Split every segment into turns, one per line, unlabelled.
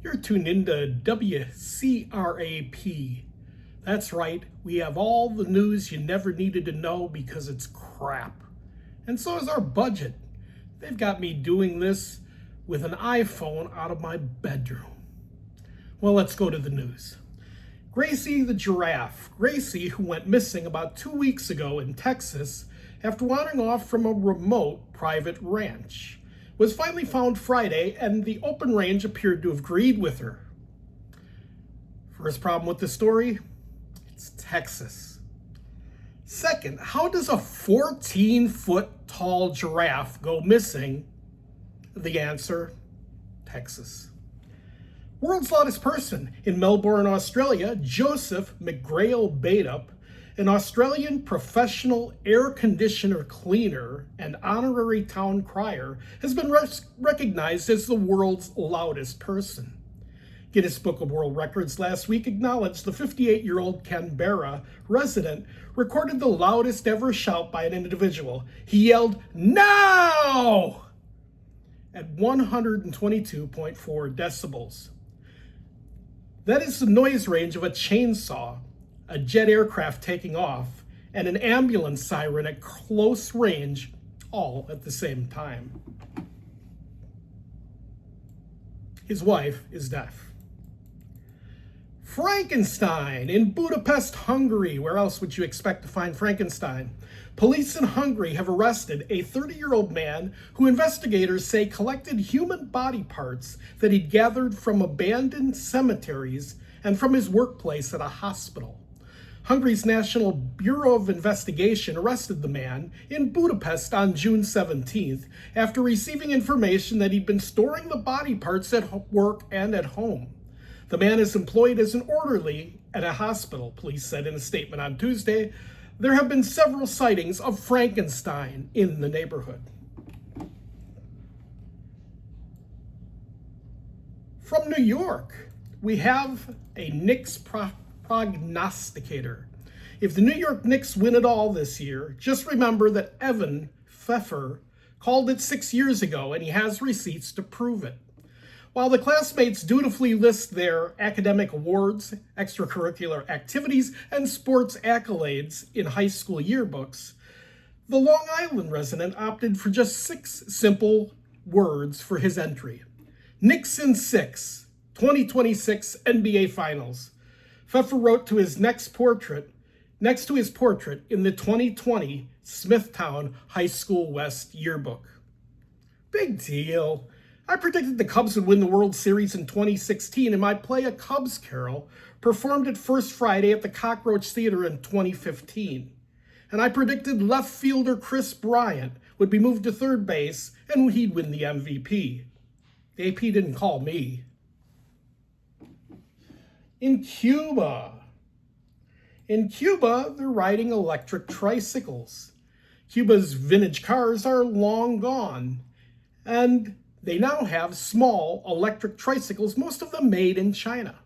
You're tuned into WCRAP. That's right, we have all the news you never needed to know because it's crap. And so is our budget. They've got me doing this with an iPhone out of my bedroom. Well, let's go to the news. Gracie the giraffe. Gracie, who went missing about 2 weeks ago in Texas after wandering off from a remote private ranch, was finally found Friday, and the open range appeared to have agreed with her. First problem with the story, it's Texas. Second, how does a 14-foot tall giraffe go missing? The answer, Texas. World's loudest person in Melbourne, Australia, Joseph McGrail-Badup, an Australian professional air conditioner cleaner and honorary town crier, has been recognized as the world's loudest person. Guinness Book of World Records last week acknowledged the 58-year-old Canberra resident recorded the loudest ever shout by an individual. He yelled, "Now!" at 122.4 decibels. That is the noise range of a chainsaw, a jet aircraft taking off, and an ambulance siren at close range, all at the same time. His wife is deaf. Frankenstein in Budapest, Hungary. Where else would you expect to find Frankenstein? Police in Hungary have arrested a 30-year-old man who investigators say collected human body parts that he'd gathered from abandoned cemeteries and from his workplace at a hospital. Hungary's National Bureau of Investigation arrested the man in Budapest on June 17th after receiving information that he'd been storing the body parts at work and at home. The man is employed as an orderly at a hospital, police said in a statement on Tuesday. There have been several sightings of Frankenstein in the neighborhood. From New York, we have a Knicks prognosticator. If the New York Knicks win it all this year, just remember that Evan Pfeffer called it 6 years ago, and he has receipts to prove it. While the classmates dutifully list their academic awards, extracurricular activities, and sports accolades in high school yearbooks, the Long Island resident opted for just 6 simple words for his entry. Knicks in 6, 2026 NBA Finals. Pfeffer wrote to his next to his portrait in the 2020 Smithtown High School West yearbook. Big deal. I predicted the Cubs would win the World Series in 2016 in my play A Cubs Carol, performed at First Friday at the Cockroach Theater in 2015. And I predicted left fielder Chris Bryant would be moved to third base and he'd win the MVP. The AP didn't call me. In Cuba, they're riding electric tricycles. Cuba's vintage cars are long gone, and they now have small electric tricycles, most of them made in China.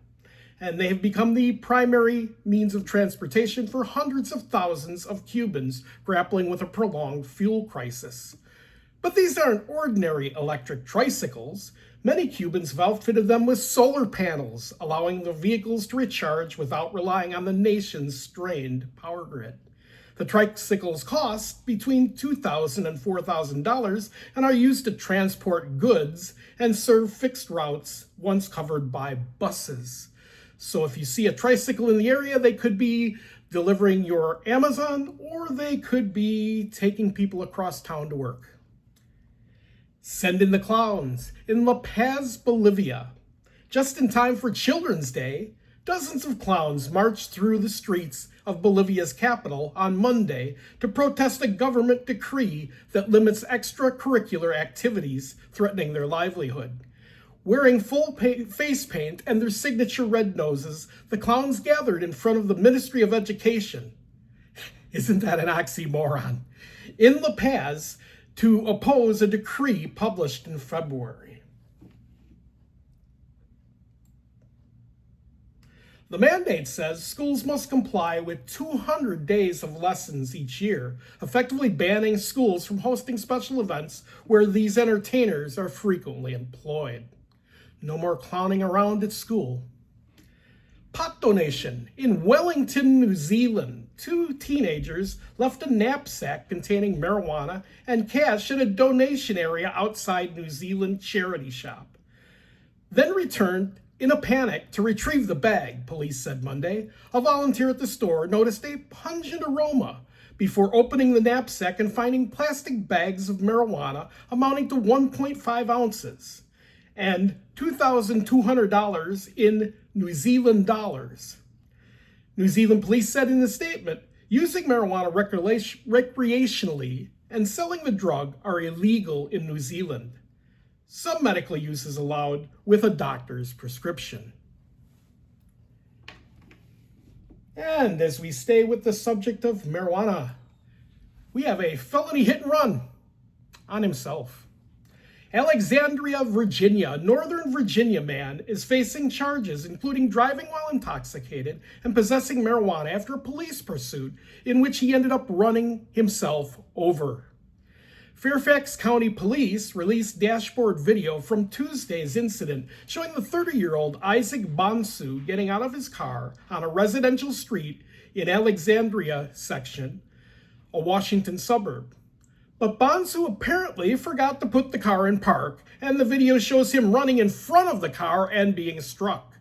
And they have become the primary means of transportation for hundreds of thousands of Cubans grappling with a prolonged fuel crisis. But these aren't ordinary electric tricycles. Many Cubans have outfitted them with solar panels, allowing the vehicles to recharge without relying on the nation's strained power grid. The tricycles cost between $2,000 and $4,000 and are used to transport goods and serve fixed routes once covered by buses. So if you see a tricycle in the area, they could be delivering your Amazon, or they could be taking people across town to work. Send in the clowns in La Paz, Bolivia. Just in time for Children's Day, dozens of clowns marched through the streets of Bolivia's capital on Monday to protest a government decree that limits extracurricular activities threatening their livelihood. Wearing full face paint and their signature red noses, the clowns gathered in front of the Ministry of Education. Isn't that an oxymoron? In La Paz, to oppose a decree published in February. The mandate says schools must comply with 200 days of lessons each year, effectively banning schools from hosting special events where these entertainers are frequently employed. No more clowning around at school. Pot donation in Wellington, New Zealand. 2 teenagers left a knapsack containing marijuana and cash at a donation area outside New Zealand charity shop. Then returned in a panic to retrieve the bag, police said Monday. A volunteer at the store noticed a pungent aroma before opening the knapsack and finding plastic bags of marijuana amounting to 1.5 ounces and $2,200 in New Zealand dollars. New Zealand police said in a statement, using marijuana recreationally and selling the drug are illegal in New Zealand. Some medical use is allowed with a doctor's prescription. And as we stay with the subject of marijuana, we have a felony hit and run on himself. Alexandria, Virginia, a Northern Virginia man is facing charges including driving while intoxicated and possessing marijuana after a police pursuit in which he ended up running himself over. Fairfax County Police released dashboard video from Tuesday's incident showing the 30-year-old Isaac Bonsu getting out of his car on a residential street in Alexandria section, a Washington suburb. But Bonsu apparently forgot to put the car in park, and the video shows him running in front of the car and being struck.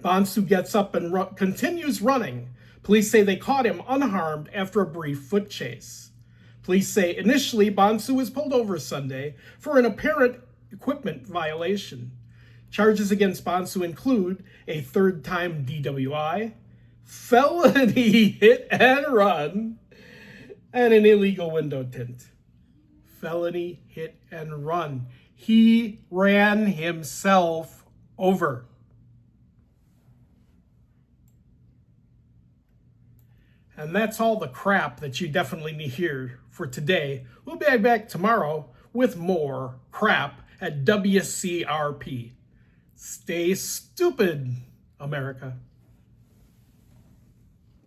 Bonsu gets up and continues running. Police say they caught him unharmed after a brief foot chase. Police say initially Bonsu was pulled over Sunday for an apparent equipment violation. Charges against Bonsu include a third-time DWI, felony hit and run, and an illegal window tint. Felony hit and run. He ran himself over. And that's all the crap that you definitely need to hear for today. We'll be back tomorrow with more crap at WCRP. Stay stupid, America.